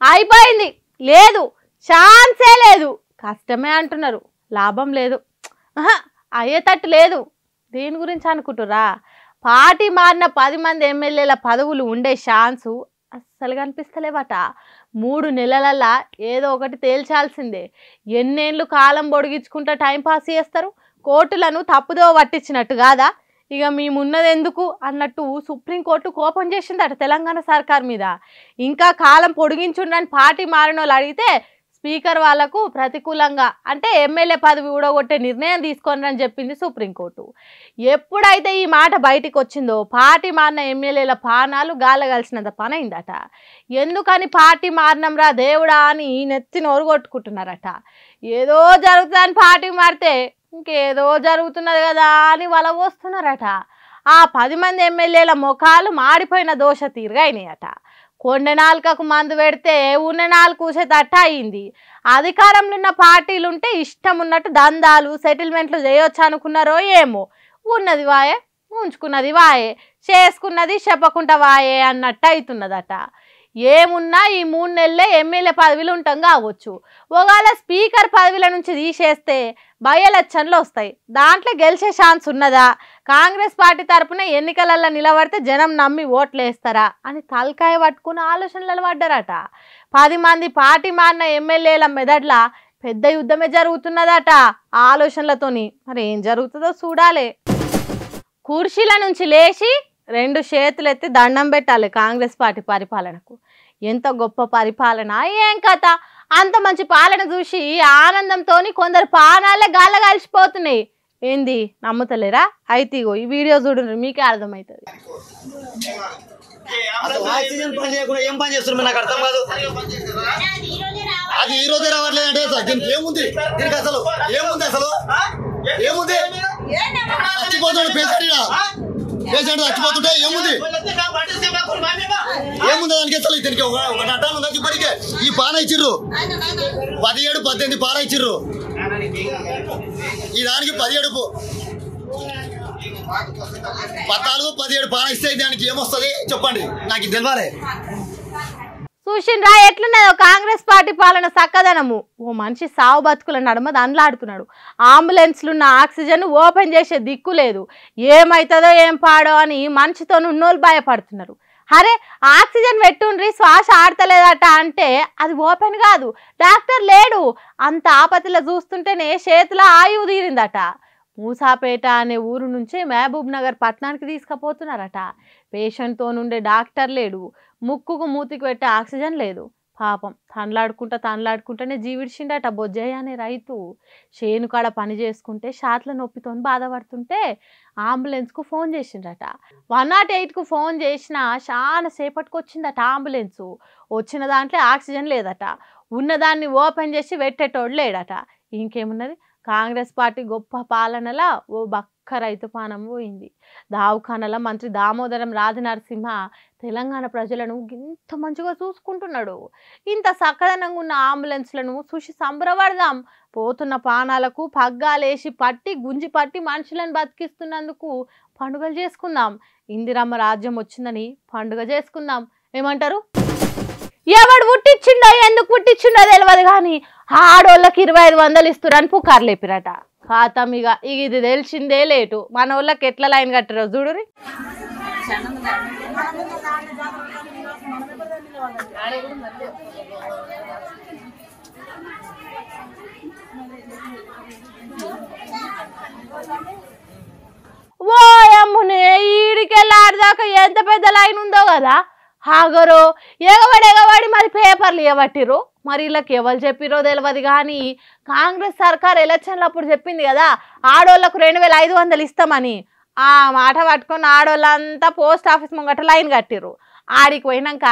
అయిపోయింది, లేదు, ఛాన్సే లేదు, కష్టమే అంటున్నారు, లాభం లేదు, అయ్యేటట్టు లేదు. దీని గురించి అనుకుంటురా? పార్టీ మారిన 10 మంది ఎమ్మెల్యేల పదవులు ఉండే ఛాన్సు అస్సలు కనిపిస్తలేవట. 3 నెలలల్లా ఏదో ఒకటి తేల్చాల్సిందే. ఎన్నేళ్ళు కాలం పొడిగించుకుంటా టైంపాస్ చేస్తారు? కోర్టులను తప్పుదో పట్టించినట్టు కాదా? ఇక మేమున్నది ఎందుకు అన్నట్టు సుప్రీంకోర్టు కోపం చేసిందట తెలంగాణ సర్కార్ మీద. ఇంకా కాలం పొడిగించుండని పార్టీ మారిన వాళ్ళు అడిగితే స్పీకర్ వాళ్లకు ప్రతికూలంగా అంటే ఎమ్మెల్యే పదవి ఊడగొట్టే నిర్ణయం తీసుకోనని చెప్పింది సుప్రీంకోర్టు. ఎప్పుడైతే ఈ మాట బయటికి వచ్చిందో పార్టీ మారిన ఎమ్మెల్యేల పానాలు గాలగలిసినంత పని అయిందట. ఎందుకని పార్టీ మారినంరా దేవుడా అని నెత్తి నోరు కొట్టుకుంటున్నారట. ఏదో జరుగుతుందని పార్టీ మారితే ఇంకేదో జరుగుతున్నది కదా అని వల వస్తున్నారట. ఆ 10 మంది ఎమ్మెల్యేల ముఖాలు మాడిపోయిన దోష తీరుగా అయినాయట. కొండ నాలుకకు మందు పెడితే ఉన్న నాలుగు కూసేటట్ట అయింది. అధికారంలో ఉన్న పార్టీలుంటే ఇష్టం ఉన్నట్టు దందాలు సెటిల్మెంట్లు చేయొచ్చు అనుకున్నారో ఏమో. ఉన్నది వాయే, ఉంచుకున్నది వాయే, చేసుకున్నది చెప్పకుండా వాయే అన్నట్టు అవుతున్నదట. ఏమున్నా ఈ 3 నెలలే ఎమ్మెల్యే పదవిలు ఉంటాం కావచ్చు. ఒకవేళ స్పీకర్ పదవిల నుంచి తీసేస్తే బై ఎలక్షన్లు వస్తాయి, దాంట్లో గెలిచే ఛాన్స్ ఉన్నదా? కాంగ్రెస్ పార్టీ తరఫున ఎన్నికలలో నిలబడితే జనం నమ్మి ఓట్లు వేస్తారా అని తలకాయ పట్టుకుని ఆలోచనలు పడ్డారట. 10 మంది పార్టీ మారిన ఎమ్మెల్యేల మెదడ్ల పెద్ద యుద్ధమే జరుగుతున్నదట ఆలోచనలతోని. మరి ఏం జరుగుతుందో చూడాలి. కుర్చీల నుంచి లేచి 2 చేతులు ఎత్తి దండం పెట్టాలి కాంగ్రెస్ పార్టీ పరిపాలనకు. ఎంత గొప్ప పరిపాలన, ఏం కథ! అంత మంచి పాలన చూసి ఆనందంతో కొందరు పానాలే గాల్ల కలిసిపోతున్నాయి. ఏంది నమ్ముతలేరా? అయితే ఈ వీడియో చూడండి, మీకే అర్థమవుతుంది. ఏం పని చేస్తున్నారు నాకు అర్థం కాదు. అది ఈ రోజే రావట్లేదంటే దీనికి ఏముంది? దీనికి అసలు ఏముంది? అసలు ఏముంది? చచ్చిపోతాడు పేషెంట్ చచ్చిపోతుంటే ఏముంది? ఏముంది దానికి? అసలు దీనికి ఒక అడ్డాలు ఉన్నది. ఇప్పటికే ఈ పాన ఇచ్చిర్రు 17, 18 పాన ఇచ్చిర్రు. ఈ దానికి 17, 14, 17 పాన ఇస్తే దానికి ఏమొస్తుంది చెప్పండి, నాకు తెలియాలి. చూసిండ్రా ఎట్లున్నదో కాంగ్రెస్ పార్టీ పాలన చక్కదనము. ఓ మనిషి సావు బతుకుల నడుమ దండ్లాడుతున్నాడు. అంబులెన్స్లున్న ఆక్సిజన్ ఓపెన్ చేసే దిక్కు లేదు. ఏమవుతుందో ఏం పాడో అని మనిషితో ఉన్నోళ్ళు భయపడుతున్నారు. అరే ఆక్సిజన్ పెట్టుండ్రి శ్వాస ఆడతలేదట అంటే అది ఓపెన్ కాదు, డాక్టర్ లేడు. అంత ఆపతిలో చూస్తుంటేనే చేతిలో ఆయువు తీరిందట. మూసాపేట అనే ఊరు నుంచి మహబూబ్ నగర్ పట్టణానికి తీసుకుపోతున్నారట. పేషెంట్తో నుండే డాక్టర్ లేడు, ముక్కుకు మూతికి పెట్టే ఆక్సిజన్ లేదు. పాపం తనలాడుకుంటేనే జీవిడిచిండట బొజ్జయ్య అనే రైతు. చేను కాడ పని చేసుకుంటే షాట్ల నొప్పితో బాధపడుతుంటే అంబులెన్స్కు ఫోన్ చేసిండట. 108కు ఫోన్ చేసినా చాలా సేపటికి వచ్చిందట అంబులెన్సు. వచ్చిన దాంట్లో ఆక్సిజన్ లేదట. ఉన్నదాన్ని ఓపెన్ చేసి పెట్టేటోడు లేడట. ఇంకేమున్నది? కాంగ్రెస్ పార్టీ గొప్ప పాలనలా ఓ బక్క రైతు పానం పోయింది. దావుఖానల మంత్రి దామోదరం రాజనరసింహ తెలంగాణ ప్రజలను ఇంత మంచిగా చూసుకుంటున్నాడు. ఇంత సక్కదనంగా ఉన్న అంబులెన్స్లను చూసి సంబరపడదాం. పోతున్న పానాలకు పగ్గాలేసి పట్టి గుంజి పట్టి మనుషులను బతికిస్తున్నందుకు పండుగలు చేసుకుందాం. ఇందిరమ్మ రాజ్యం వచ్చిందని పండుగ చేసుకుందాం. ఏమంటారు? ఎవడు పుట్టించిండో ఎందుకు పుట్టించిండో తెలియదు కానీ ఆడోళ్ళకి 2500 ఇస్తురని పుకార్లు లేపిరట. ఖాతం ఇక ఇది తెలిసిందే లేటు. మన వాళ్ళకి ఎట్లా లైన్ కట్టారో చూడురి. ఓ అమ్మునే ఈడికెళ్ళాడిదాకా ఎంత పెద్ద లైన్ ఉందో కదా. హాగరో ఎగబడి మరి పేపర్లు ఇవ్వబట్టిరు. మరి వీళ్ళకి ఎవరు చెప్పిరో తెలియదు కానీ కాంగ్రెస్ సర్కార్ ఎలక్షన్లు చెప్పింది కదా ఆడోళ్లకు 2500 ఇస్తామని. ఆ మాట పట్టుకొని ఆడోళ్ళంతా పోస్ట్ ఆఫీస్ ముంగట లైన్ కట్టిరు. ఆడికి పోయినాక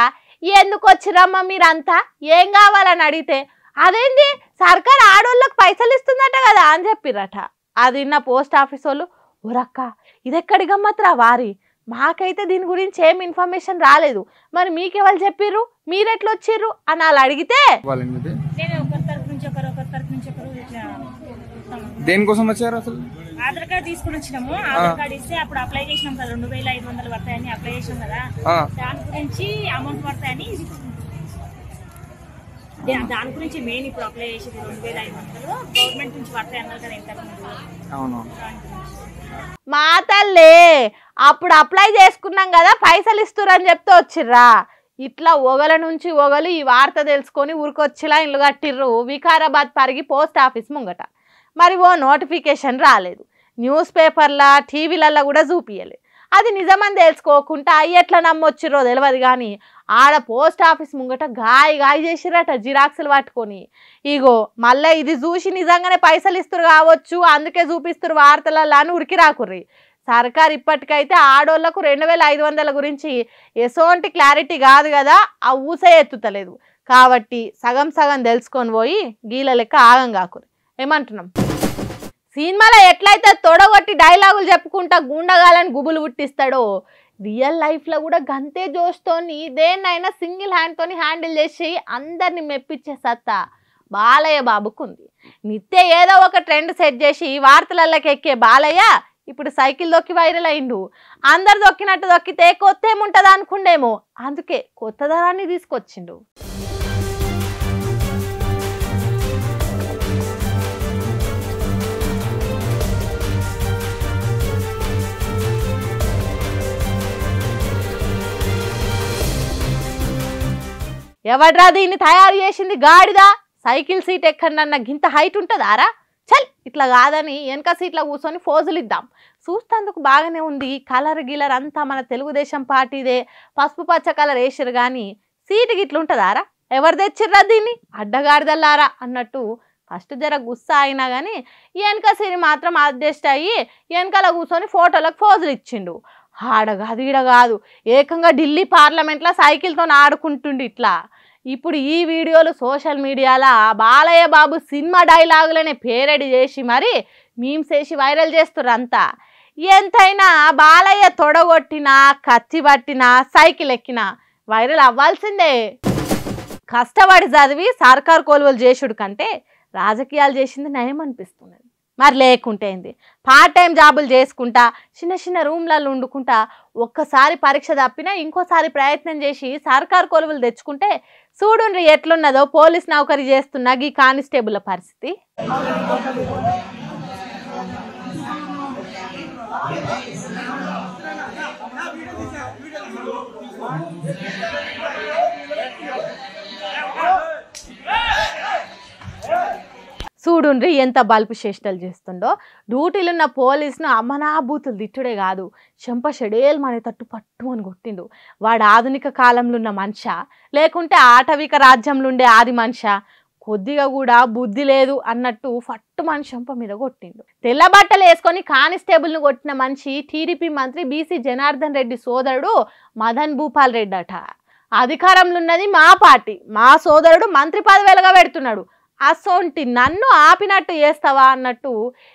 ఎందుకు వచ్చిరమ్మా మీరంతా, ఏం కావాలని అడిగితే అదేంది సర్కార్ ఆడోళ్ళకు పైసలు ఇస్తుందట కదా అని చెప్పిరట. అది విన్న పోస్ట్ ఆఫీస్ వాళ్ళు, ఓరక్క ఇదెక్కడి గమ్మత్రా వారి, మాకైతే దీని గురించి ఏం ఇన్ఫర్మేషన్ రాలేదు, మరి మీకెవరు చెప్పిర్రు, మీరెట్లు వచ్చిర్రు అని వాళ్ళు అడిగితే దేనికోసం వచ్చారు అసలు? ఆధార్ కార్డు తీసుకుని వచ్చినాము. ఆధార్ కార్డు ఇస్తే అప్పుడు అప్లై చేసినాం కదా, 2500 పడతాయని అప్లై చేసినాం కదా, దాని గురించి అమౌంట్ పడతాయని దాని గురించి మెయిన్ ఇప్పుడు అప్లై చేసేది 2500 గవర్నమెంట్ నుంచి పడతాయి అన్నారు కదా ఇంతకుముందు. అవును మా తల్లే అప్పుడు అప్లై చేసుకున్నాం కదా పైసలు ఇస్తురని చెప్తే వచ్చిర్రా. ఇట్లా ఒగల నుంచి ఒగలు ఈ వార్త తెలుసుకొని ఊరికొచ్చిలా ఇల్లు కట్టిర్రు వికారాబాద్ పరిగి పోస్ట్ ఆఫీస్ ముంగట. మరి ఓ నోటిఫికేషన్ రాలేదు, న్యూస్ పేపర్లా టీవీలల్లో కూడా చూపియలేదు. అది నిజమని తెలుసుకోకుండా ఎట్లా నమ్మొచ్చిర్రో తెలియదు కానీ ఆడ పోస్ట్ ఆఫీస్ ముంగట గాయ చేసిరట జిరాక్సులు పట్టుకొని. ఇగో మళ్ళీ ఇది చూసి నిజంగానే పైసలు ఇస్తురు కావచ్చు అందుకే చూపిస్తురు వార్తలలో అని ఉరికి రాకుర్రి. సర్కార్ ఇప్పటికైతే ఆడోళ్లకు 2500 గురించి ఎసోంటి క్లారిటీ కాదు కదా, ఆ ఊసే ఎత్తుతలేదు. కాబట్టి సగం సగం తెలుసుకొని పోయి గీల లెక్క ఆగం కాకుర్రి. ఏమంటున్నాం? సినిమాలో ఎట్లయితే తొడగొట్టి డైలాగులు చెప్పుకుంటా గుండగాలని గుబులు పుట్టిస్తాడో రియల్ లైఫ్లో కూడా గంతే జోష్తోని దేన్నైనా సింగిల్ హ్యాండ్తోని హ్యాండిల్ చేసి అందరిని మెప్పించే సత్తా బాలయ్య బాబుకుంది. నిత్య ఏదో ఒక ట్రెండ్ సెట్ చేసి వార్తలలోకి ఎక్కే బాలయ్య ఇప్పుడు సైకిల్ దొక్కి వైరల్ అయిండు. అందరు దొక్కినట్టు దొక్కితే కొత్త ఏముంటుంది అనుకుండేమో, అందుకే కొత్త ధరాన్ని తీసుకొచ్చిండు. ఎవడ్రా దీన్ని తయారు చేసింది గాడిదా? సైకిల్ సీట్ ఎక్కడన్నా గింత హైట్ ఉంటుందారా? చల్ ఇట్లా కాదని వెనక సీట్లో కూర్చొని ఫోజులు ఇద్దాం. చూస్తేందుకు బాగానే ఉంది, కలర్ గిలర్ అంతా మన తెలుగుదేశం పార్టీదే, పసుపు పచ్చ కలర్ వేసిరు కానీ సీటుకి ఇట్లుంటుందారా? ఎవరు తెచ్చిర్రా దీన్ని? అడ్డగాడిదల్లారా అన్నట్టు ఫస్ట్ జర గుస్సా అయినా కానీ వెనక సీరి మాత్రం అడ్జస్ట్ అయ్యి వెనకాల కూర్చొని ఫోటోలకు ఫోజులు ఇచ్చిండు. ఆడగాదు ఈడ కాదు, ఏకంగా ఢిల్లీ పార్లమెంట్లో సైకిల్తో ఆడుకుంటుండు ఇట్లా. ఇప్పుడు ఈ వీడియోలు సోషల్ మీడియాలో బాలయ్య బాబు సినిమా డైలాగులనే పేరడి చేసి మరి మీమ్స్ వేసి వైరల్ చేస్తుర్రు అంతా. ఎంతైనా బాలయ్య తొడగొట్టినా కత్తి పట్టినా సైకిల్ ఎక్కినా వైరల్ అవ్వాల్సిందే. కష్టపడి చదివి సర్కార్ కొలువులు చేసుడు కంటే రాజకీయాలు చేసింది నయం అనిపిస్తున్నది. మరి లేకుంటే ఏంది, పార్ట్ టైం జాబులు చేసుకుంటా చిన్న చిన్న రూమ్లలో వండుకుంటా ఒక్కసారి పరీక్ష తప్పినా ఇంకోసారి ప్రయత్నం చేసి సర్కార్ కొలువులు తెచ్చుకుంటే చూడుండ్రి ఎట్లున్నదో పోలీస్ నౌకరీ చేస్తున్న ఈ కానిస్టేబుల్ పరిస్థితి. చూడుండ్రి ఎంత బల్పు చేష్టలు చేస్తుండో. డ్యూటీలున్న పోలీసును అమ్మనాభూతులు తిట్టుడే కాదు, చెంప షెడేలు మన తట్టు పట్టు అని కొట్టిండు. వాడు ఆధునిక కాలంలో ఉన్న మనిషా లేకుంటే ఆటవిక రాజ్యంలో ఉండే ఆది మనిషా? కొద్దిగా కూడా బుద్ధి లేదు అన్నట్టు ఫట్టు మనిషి చెంప మీద కొట్టిండు. తెల్ల బట్టలు వేసుకొని కానిస్టేబుల్ను కొట్టిన మనిషి టీడీపీ మంత్రి బీసీ జనార్దన్ రెడ్డి సోదరుడు మదన్ భూపాల్ రెడ్డి అట. అధికారంలో ఉన్నది మా పార్టీ, మా సోదరుడు మంత్రి పదవేలుగా పెడుతున్నాడు, అసోంటి నన్ను ఆపినట్టు చేస్తావా అన్నట్టు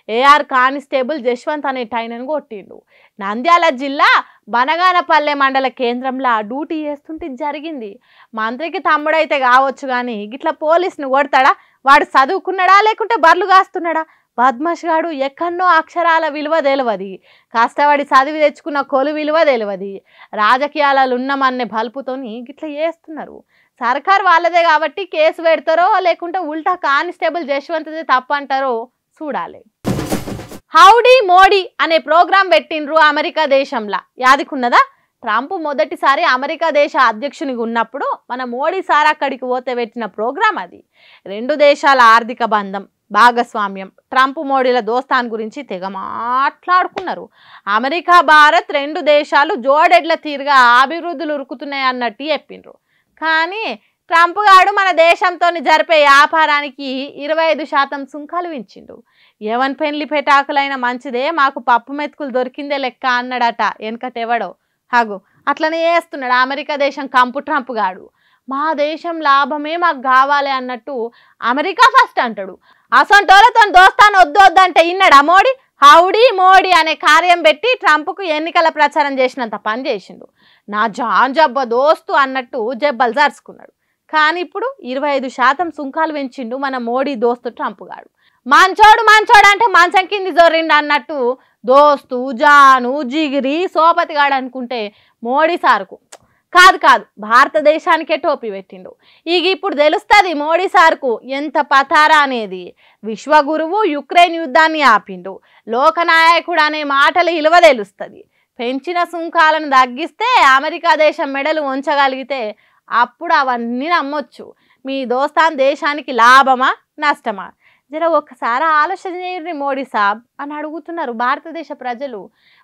ఏఆర్ కానిస్టేబుల్ జశ్వంత్ అనే టైనను కొట్టిండు. నంద్యాల జిల్లా బనగానపల్లె మండల కేంద్రంలో డ్యూటీ చేస్తుంటే జరిగింది. మంత్రికి తమ్ముడైతే కావచ్చు కానీ గిట్లా పోలీసును కొడతాడా? వాడు చదువుకున్నాడా లేకుంటే బర్లు కాస్తున్నాడా? బద్మాష్ గాడు ఎక్కడనో అక్షరాల విలువ తెలియదు, కష్టపడి చదివి తెచ్చుకున్న కొలు విలువ తెలియదు. రాజకీయాలలో ఉన్నామనే బల్పుతోని గిట్లా చేస్తున్నారు. సర్కార్ వాళ్ళదే కాబట్టి కేసు పెడతారో లేకుంటే ఉల్టా కానిస్టేబుల్ జశ్వంత్దే తప్పంటారో చూడాలి. హౌడీ మోడీ అనే ప్రోగ్రాం పెట్టిండ్రు అమెరికా దేశంలో. యాదికున్నదా? ట్రంప్ మొదటిసారి అమెరికా దేశ అధ్యక్షునిగా ఉన్నప్పుడు మన మోడీ సార్ అక్కడికి పోతే పెట్టిన ప్రోగ్రాం అది. రెండు దేశాల ఆర్థిక బంధం, భాగస్వామ్యం, ట్రంప్ మోడీల దోస్తాన్ గురించి తెగ మాట్లాడుకున్నారు. అమెరికా భారత్ రెండు దేశాలు జోడెడ్ల తీరుగా అభివృద్ధులు ఉరుకుతున్నాయి అన్నట్టు చెప్పిండ్రు. కానీ ట్రంప్ గాడు మన దేశంతో జరిపే వ్యాపారానికి 25% సుంకాలు వించిండు. ఎవన్ పెళ్లి పెటాకులైన మంచిదే, మాకు పప్పు మెతుకులు దొరికిందే లెక్క అన్నాడట వెనకటెవడో. హగు అట్లనే చేస్తున్నాడు అమెరికా దేశం కంపు ట్రంప్ గాడు. మా దేశం లాభమే మాకు కావాలి అన్నట్టు అమెరికా ఫస్ట్ అంటాడు. అసొంటోళ్ళతో దోస్తాను వద్దంటే ఇన్నాడా మోడీ? హౌడీ మోడీ అనే కార్యం పెట్టి ట్రంప్కు ఎన్నికల ప్రచారం చేసినంత పని చేసిండు. నా జాన్ జబ్బ దోస్తు అన్నట్టు జబ్బలు జరుచుకున్నాడు. కానీ ఇప్పుడు 25% సుంకాలు పెంచిండు మన మోడీ దోస్తు ట్రంప్ గాడు. మంచోడు మంచోడు అంటే మంచం కింది జొర్రిండు అన్నట్టు దోస్తు జాను జిగిరి సోపతిగాడు అనుకుంటే మోడీ సార్కు కాదు కాదు భారతదేశానికే టోపీ పెట్టిండు. ఇప్పుడు తెలుస్తుంది మోడీ సార్కు ఎంత పతారా అనేది. విశ్వగురువు యుక్రెయిన్ యుద్ధాన్ని ఆపిండు, లోకనాయకుడు అనే మాటలు ఇలువ తెలుస్తుంది. పెంచిన సుంకాలను తగ్గిస్తే అమెరికా దేశం మెడలు ఉంచగలిగితే అప్పుడు అవన్నీ నమ్మొచ్చు. మీ దోస్తాన్ దేశానికి లాభమా నష్టమా జర ఒక్కసారి ఆలోచన చేయండి మోడీ సాబ్ అని అడుగుతున్నారు భారతదేశ ప్రజలు.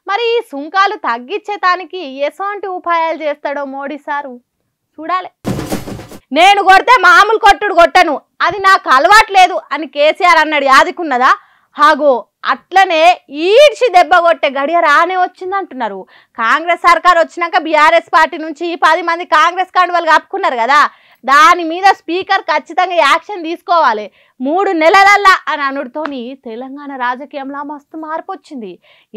మరి ఈ సుంకాలు తగ్గించేదానికి ఎటువంటి ఉపాయాలు చేస్తాడో మోడీ సారు చూడాలి. నేను కొడితే మామూలు కొట్టుడు కొట్టను, అది నాకు అలవాట్లేదు అని కేసీఆర్ అన్నాడు. యాదికున్నదా? హాగో అట్లనే ఈడ్చి దెబ్బ కొట్టే గడియ రానే వచ్చిందంటున్నారు. కాంగ్రెస్ సర్కార్ వచ్చినాక బీఆర్ఎస్ పార్టీ నుంచి 10 మంది కాంగ్రెస్ కండువాలు కప్పుకున్నారు కదా, దాని మీద స్పీకర్ ఖచ్చితంగా యాక్షన్ తీసుకోవాలి 3 నెలలల్లా అని అనుడితోని తెలంగాణ రాజకీయంలో మస్తు మార్పు వచ్చింది.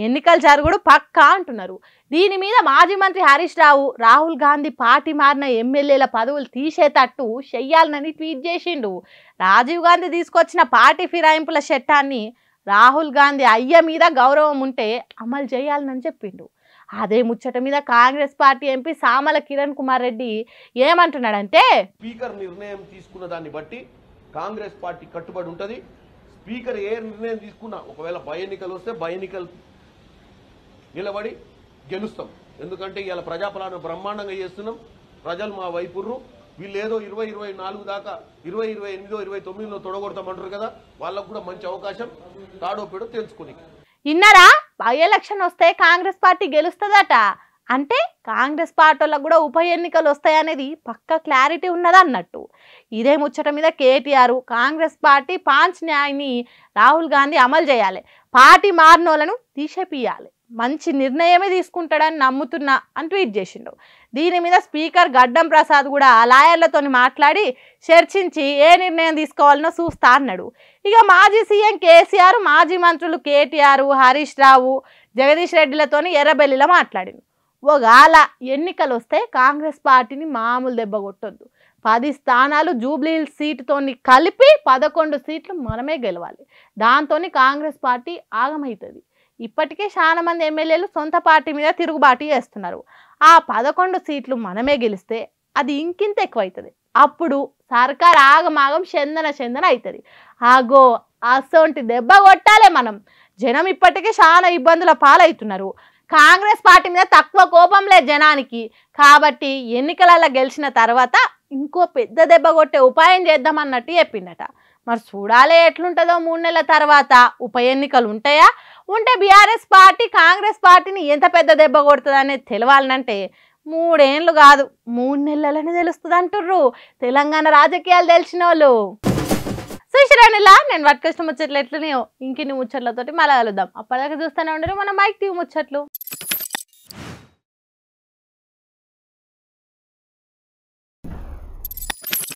ఎన్నికలు జరుగుడు పక్కా అంటున్నారు. దీని మీద మాజీ మంత్రి హరీష్ రావు రాహుల్ గాంధీ పార్టీ మారిన ఎమ్మెల్యేల పదవులు తీసేటట్టు చెయ్యాలని ట్వీట్ చేసిండు. రాజీవ్ గాంధీ తీసుకొచ్చిన పార్టీ ఫిరాయింపుల చట్టాన్ని రాహుల్ గాంధీ అయ్య మీద గౌరవం ఉంటే అమలు చేయాలని చెప్పిండు. అదే ముచ్చట మీద కాంగ్రెస్ పార్టీ ఎంపీ సామల కిరణ్ కుమార్ రెడ్డి ఏమంటున్నాడంటే, స్పీకర్ నిర్ణయం తీసుకున్న దాన్ని బట్టి కాంగ్రెస్ పార్టీ కట్టుబడి ఉంటుంది. స్పీకర్ ఏ నిర్ణయం తీసుకున్నా ఒకవేళ బై ఎన్నికలు వస్తే బై ఎన్నికలు నిలబడి గెలుస్తాం. ఎందుకంటే ఇవాళ ప్రజాపాలన బ్రహ్మాండంగా చేస్తున్నాం. ప్రజలు మా వైపుర్రు. వీళ్ళు ఏదో 2024 దాకా 2028 29లో తొడగొడతామంటారు కదా, వాళ్ళకు కూడా మంచి అవకాశం తాడో పేడో తెలుసుకుని. ఇన్నరా బై ఎలక్షన్ వస్తే కాంగ్రెస్ పార్టీ గెలుస్తుందట. అంటే కాంగ్రెస్ పార్టీలకు కూడా ఉప ఎన్నికలు వస్తాయనేది పక్కా క్లారిటీ ఉన్నదన్నట్టు. ఇదే ముచ్చట మీద కేటీఆర్ కాంగ్రెస్ పార్టీ 5 న్యాయాన్ని రాహుల్ గాంధీ అమలు చేయాలి, పార్టీ మారినోళ్లను తీసేపియాలి, మంచి నిర్ణయమే తీసుకుంటాడని నమ్ముతున్నా అని ట్వీట్ చేసిండు. దీని మీద స్పీకర్ గడ్డం ప్రసాద్ కూడా లాయర్లతో మాట్లాడి చర్చించి ఏ నిర్ణయం తీసుకోవాలనో చూస్తా అన్నాడు. ఇక మాజీ సీఎం కేసీఆర్ మాజీ మంత్రులు కేటీఆర్ హరీష్ రావు జగదీష్ రెడ్డిలతో ఎర్రబెల్లిలో మాట్లాడిండు. ఒకవేళ ఎన్నికలు వస్తే కాంగ్రెస్ పార్టీని మామూలు దెబ్బ కొట్టొద్దు, 10 స్థానాలు జూబ్లీ హిల్స్ సీటుతో కలిపి 11 సీట్లు మనమే గెలవాలి, దాంతో కాంగ్రెస్ పార్టీ ఆగమవుతుంది. ఇప్పటికే చాలా మంది ఎమ్మెల్యేలు సొంత పార్టీ మీద తిరుగుబాటు చేస్తున్నారు. ఆ 11 సీట్లు మనమే గెలిస్తే అది ఇంకింత ఎక్కువ అవుతుంది. అప్పుడు సర్కార్ ఆగమాగం చందన అవుతుంది. ఆగో అసొంటి దెబ్బ కొట్టాలి మనం. జనం ఇప్పటికే చాలా ఇబ్బందుల పాలవుతున్నారు. కాంగ్రెస్ పార్టీ మీద తక్కువ కోపం లేదు జనానికి. కాబట్టి ఎన్నికలలో గెలిచిన తర్వాత ఇంకో పెద్ద దెబ్బ కొట్టే ఉపాయం చేద్దామన్నట్టు చెప్పిండట. మరి చూడాలి ఎట్లుంటుందో 3 నెలల తర్వాత ఉప ఎన్నికలు ఉంటాయా, ఉంటే బీఆర్ఎస్ పార్టీ కాంగ్రెస్ పార్టీని ఎంత పెద్ద దెబ్బ కొడుతుంది అనేది తెలవాలంటే 3 ఏళ్ళు కాదు 3 నెలలనే తెలుస్తుంది అంటుర్రు తెలంగాణ రాజకీయాలు తెలిసిన వాళ్ళు. చూసిరానిలా నేను పట్టుకొచ్చిన ముచ్చట్లు ఎట్లనే ఇంకిన్ని ముచ్చట్లతోటి మళ్ళీ కలుద్దాం. అప్పటిదాకా చూస్తూనే ఉండరు మన మైక్ టీవీ ముచ్చట్లు.